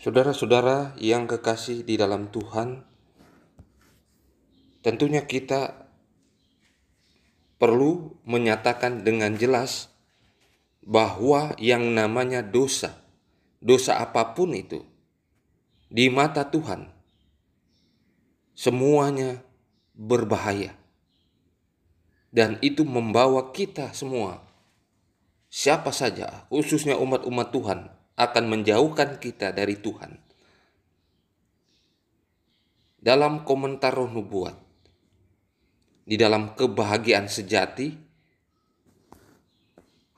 Saudara-saudara yang kekasih di dalam Tuhan, tentunya kita perlu menyatakan dengan jelas bahwa yang namanya dosa apapun itu, di mata Tuhan, semuanya berbahaya. Dan itu membawa kita semua, siapa saja, khususnya umat-umat Tuhan, akan menjauhkan kita dari Tuhan. Dalam komentar Roh Nubuat, di dalam Kebahagiaan Sejati,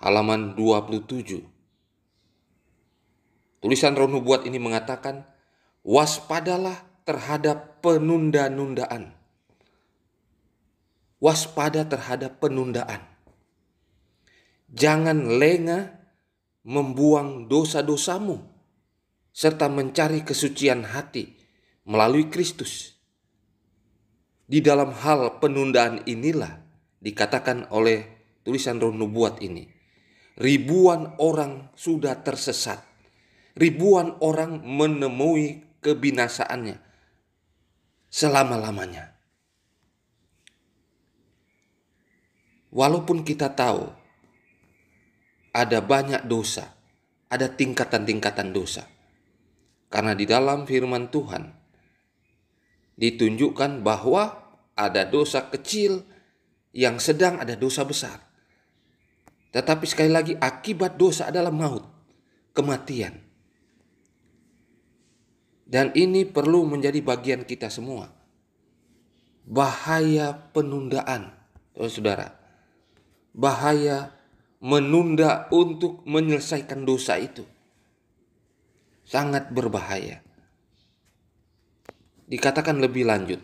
halaman 27, tulisan Roh Nubuat ini mengatakan, waspadalah terhadap penunda-nundaan. Waspada terhadap penundaan. Jangan lengah membuang dosa-dosamu, serta mencari kesucian hati melalui Kristus. Di dalam hal penundaan inilah dikatakan oleh tulisan Roh Nubuat ini, ribuan orang sudah tersesat. Ribuan orang menemui kebinasaannya selama-lamanya. Walaupun kita tahu ada banyak dosa, ada tingkatan-tingkatan dosa. Karena di dalam firman Tuhan ditunjukkan bahwa ada dosa kecil, yang sedang, ada dosa besar. Tetapi sekali lagi, akibat dosa adalah maut, kematian. Dan ini perlu menjadi bagian kita semua. Bahaya penundaan, saudara. Bahaya menunda untuk menyelesaikan dosa itu. Sangat berbahaya. Dikatakan lebih lanjut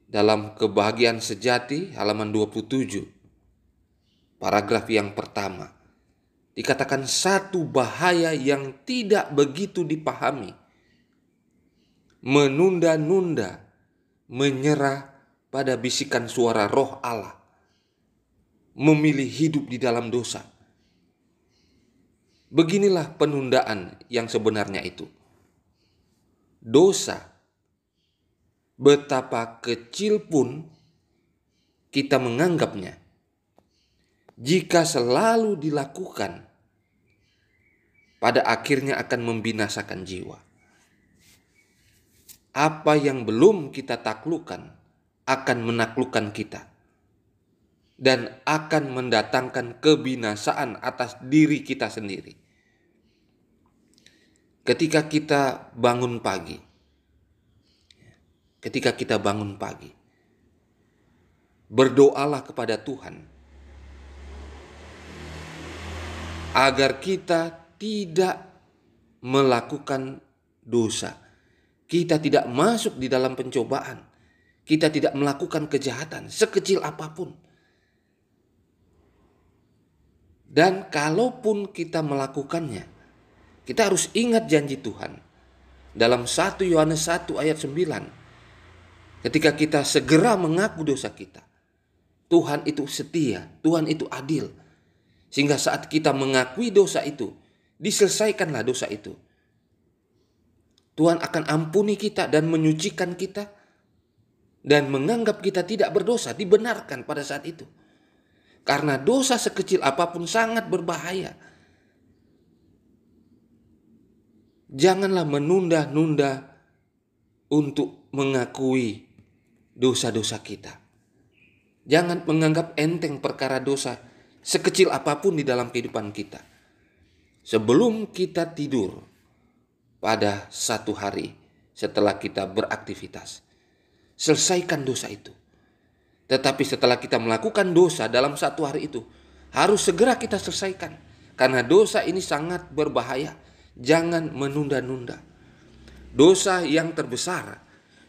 dalam Kebahagiaan Sejati halaman 27, paragraf yang pertama, dikatakan satu bahaya yang tidak begitu dipahami. Menunda-nunda, menyerah pada bisikan suara Roh Allah, memilih hidup di dalam dosa. Beginilah penundaan yang sebenarnya itu. Dosa, betapa kecil pun kita menganggapnya, jika selalu dilakukan, pada akhirnya akan membinasakan jiwa. Apa yang belum kita taklukkan akan menaklukkan kita dan akan mendatangkan kebinasaan atas diri kita sendiri. Ketika kita bangun pagi, berdoalah kepada Tuhan agar kita tidak melakukan dosa. Kita tidak masuk di dalam pencobaan. Kita tidak melakukan kejahatan sekecil apapun. Dan kalaupun kita melakukannya, kita harus ingat janji Tuhan. Dalam 1 Yohanes 1 ayat 9, ketika kita segera mengaku dosa kita, Tuhan itu setia, Tuhan itu adil. Sehingga saat kita mengakui dosa itu, diselesaikanlah dosa itu. Tuhan akan ampuni kita dan menyucikan kita dan menganggap kita tidak berdosa, dibenarkan pada saat itu. Karena dosa sekecil apapun sangat berbahaya. Janganlah menunda-nunda untuk mengakui dosa-dosa kita. Jangan menganggap enteng perkara dosa sekecil apapun di dalam kehidupan kita. Sebelum kita tidur pada satu hari setelah kita beraktivitas, selesaikan dosa itu. Tetapi setelah kita melakukan dosa dalam satu hari itu, harus segera kita selesaikan. Karena dosa ini sangat berbahaya. Jangan menunda-nunda. Dosa yang terbesar,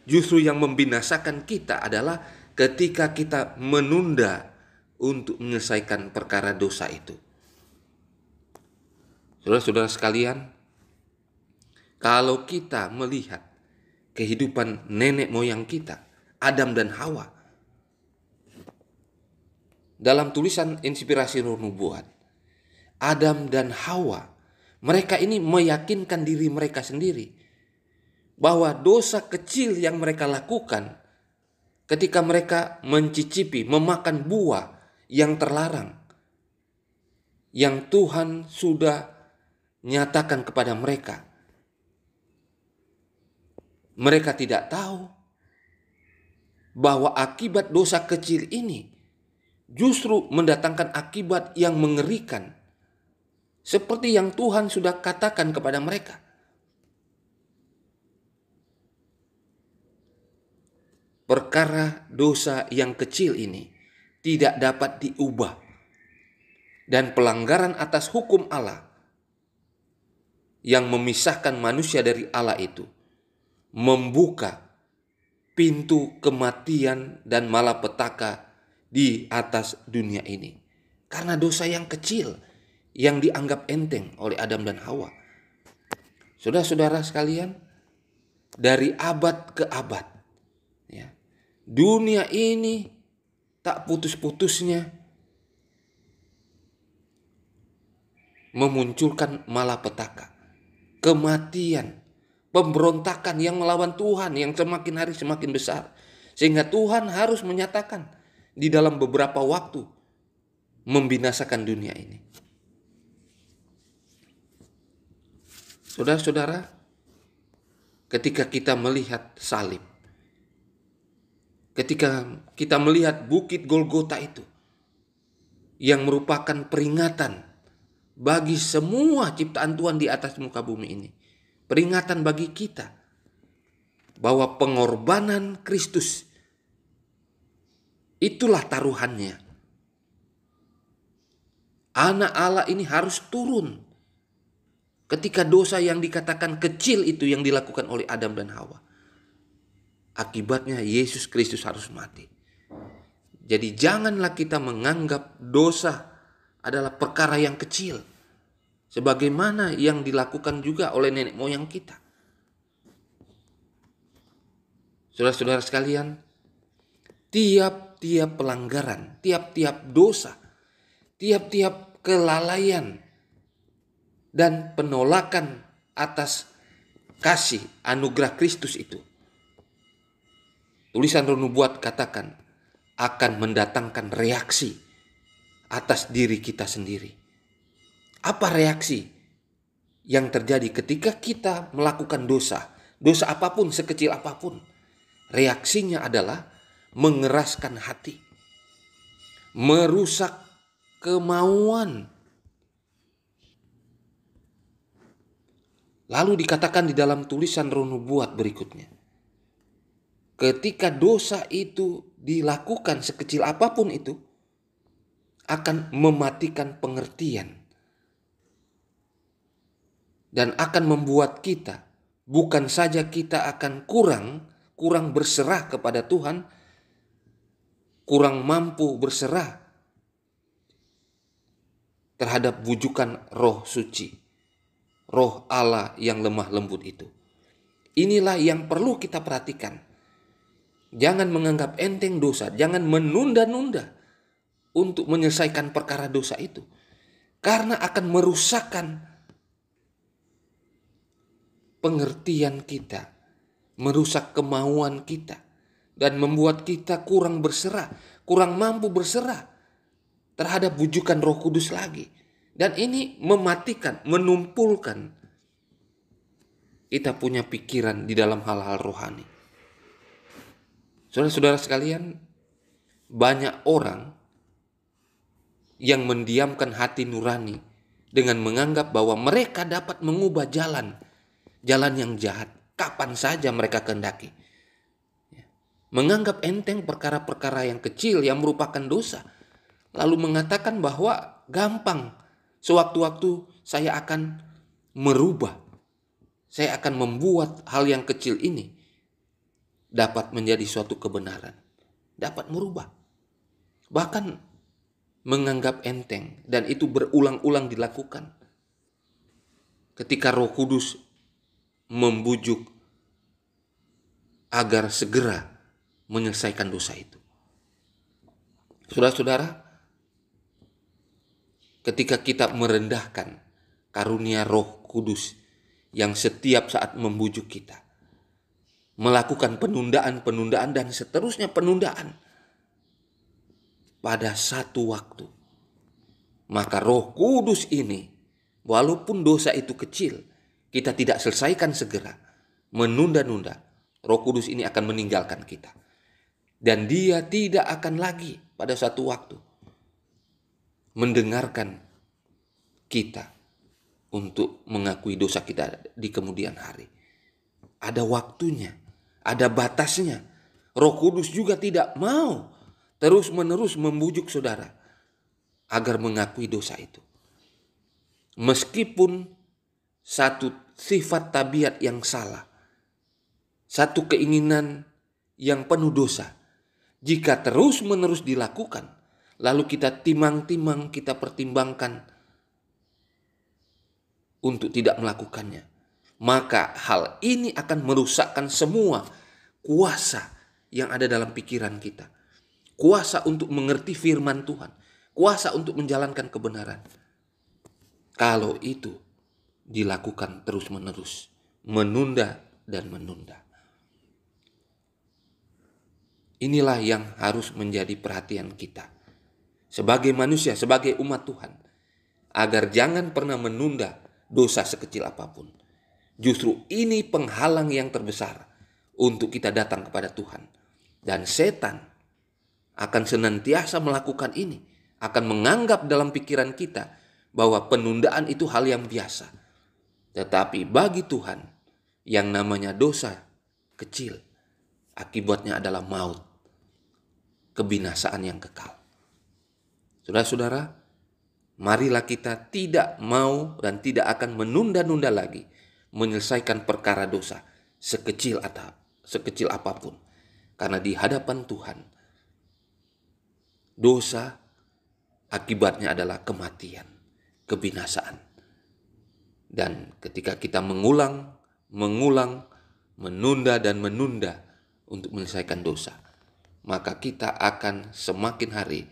justru yang membinasakan kita adalah ketika kita menunda untuk menyelesaikan perkara dosa itu. Saudara-saudara sekalian, kalau kita melihat kehidupan nenek moyang kita, Adam dan Hawa, dalam tulisan Inspirasi Roh Nubuat, Adam dan Hawa Mereka ini meyakinkan diri mereka sendiri bahwa dosa kecil yang mereka lakukan ketika mereka mencicipi, memakan buah yang terlarang, yang Tuhan sudah nyatakan kepada mereka. Mereka tidak tahu bahwa akibat dosa kecil ini justru mendatangkan akibat yang mengerikan, seperti yang Tuhan sudah katakan kepada mereka. Perkara dosa yang kecil ini tidak dapat diubah, dan pelanggaran atas hukum Allah yang memisahkan manusia dari Allah itu membuka pintu kematian dan malapetaka di atas dunia ini. Karena dosa yang kecil yang dianggap enteng oleh Adam dan Hawa. Saudara-saudara sekalian, dari abad ke abad, ya, dunia ini tak putus-putusnya memunculkan malapetaka, kematian, pemberontakan yang melawan Tuhan yang semakin hari semakin besar. Sehingga Tuhan harus menyatakan di dalam beberapa waktu membinasakan dunia ini. Saudara-saudara, ketika kita melihat salib, ketika kita melihat bukit Golgota itu, yang merupakan peringatan bagi semua ciptaan Tuhan di atas muka bumi ini, peringatan bagi kita bahwa pengorbanan Kristus itulah taruhannya. Anak Allah ini harus turun ketika dosa yang dikatakan kecil itu yang dilakukan oleh Adam dan Hawa. Akibatnya Yesus Kristus harus mati. Jadi janganlah kita menganggap dosa adalah perkara yang kecil, sebagaimana yang dilakukan juga oleh nenek moyang kita. Saudara-saudara sekalian, tiap-tiap pelanggaran, tiap-tiap dosa, tiap-tiap kelalaian dan penolakan atas kasih anugerah Kristus itu, tulisan Roh Nubuat katakan akan mendatangkan reaksi atas diri kita sendiri. Apa reaksi yang terjadi ketika kita melakukan dosa? Dosa apapun, sekecil apapun. Reaksinya adalah mengeraskan hati, merusak kemauan. Lalu dikatakan di dalam tulisan Roh Nubuat berikutnya, ketika dosa itu dilakukan sekecil apapun itu, akan mematikan pengertian dan akan membuat kita, bukan saja kita akan kurang berserah kepada Tuhan, kurang mampu berserah terhadap bujukan Roh Suci, Roh Allah yang lemah lembut itu. Inilah yang perlu kita perhatikan. Jangan menganggap enteng dosa, jangan menunda-nunda untuk menyelesaikan perkara dosa itu, karena akan merusakkan pengertian kita, merusak kemauan kita, dan membuat kita kurang berserah, kurang mampu berserah terhadap bujukan Roh Kudus lagi. Dan ini mematikan, menumpulkan kita punya pikiran di dalam hal-hal rohani. Saudara-saudara sekalian, banyak orang yang mendiamkan hati nurani dengan menganggap bahwa mereka dapat mengubah jalan yang jahat kapan saja mereka kehendaki. Menganggap enteng perkara-perkara yang kecil yang merupakan dosa, lalu mengatakan bahwa gampang, sewaktu-waktu saya akan merubah, saya akan membuat hal yang kecil ini dapat menjadi suatu kebenaran, dapat merubah. Bahkan menganggap enteng, dan itu berulang-ulang dilakukan ketika Roh Kudus membujuk agar segera menyelesaikan dosa itu. Saudara-saudara, ketika kita merendahkan karunia Roh Kudus yang setiap saat membujuk kita melakukan penundaan dan seterusnya penundaan pada satu waktu. Maka Roh Kudus ini, walaupun dosa itu kecil, kita tidak selesaikan segera, menunda-nunda, Roh Kudus ini akan meninggalkan kita. Dan dia tidak akan lagi pada satu waktu mendengarkan kita untuk mengakui dosa kita di kemudian hari. Ada waktunya, ada batasnya. Roh Kudus juga tidak mau terus-menerus membujuk saudara agar mengakui dosa itu. Meskipun satu sifat tabiat yang salah, satu keinginan yang penuh dosa, jika terus-menerus dilakukan, lalu kita timang-timang, kita pertimbangkan untuk tidak melakukannya, maka hal ini akan merusakkan semua kuasa yang ada dalam pikiran kita. Kuasa untuk mengerti firman Tuhan, kuasa untuk menjalankan kebenaran. Kalau itu dilakukan terus-menerus, menunda dan menunda. Inilah yang harus menjadi perhatian kita sebagai manusia, sebagai umat Tuhan, agar jangan pernah menunda dosa sekecil apapun. Justru ini penghalang yang terbesar untuk kita datang kepada Tuhan. Dan setan akan senantiasa melakukan ini, akan menganggap dalam pikiran kita bahwa penundaan itu hal yang biasa. Tetapi bagi Tuhan, yang namanya dosa kecil, akibatnya adalah maut, kebinasaan yang kekal. Saudara-saudara, marilah kita tidak mau dan tidak akan menunda-nunda lagi menyelesaikan perkara dosa sekecil apapun. Karena di hadapan Tuhan, dosa akibatnya adalah kematian, kebinasaan. Dan ketika kita mengulang, menunda dan menunda untuk menyelesaikan dosa, maka kita akan semakin hari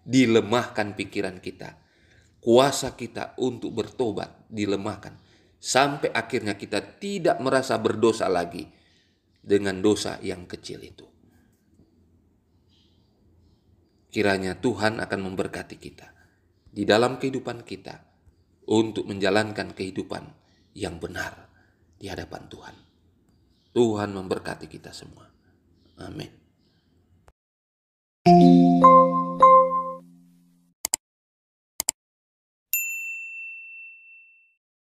dilemahkan pikiran kita. Kuasa kita untuk bertobat dilemahkan. Sampai akhirnya kita tidak merasa berdosa lagi dengan dosa yang kecil itu. Kiranya Tuhan akan memberkati kita di dalam kehidupan kita untuk menjalankan kehidupan yang benar di hadapan Tuhan. Tuhan memberkati kita semua. Amin.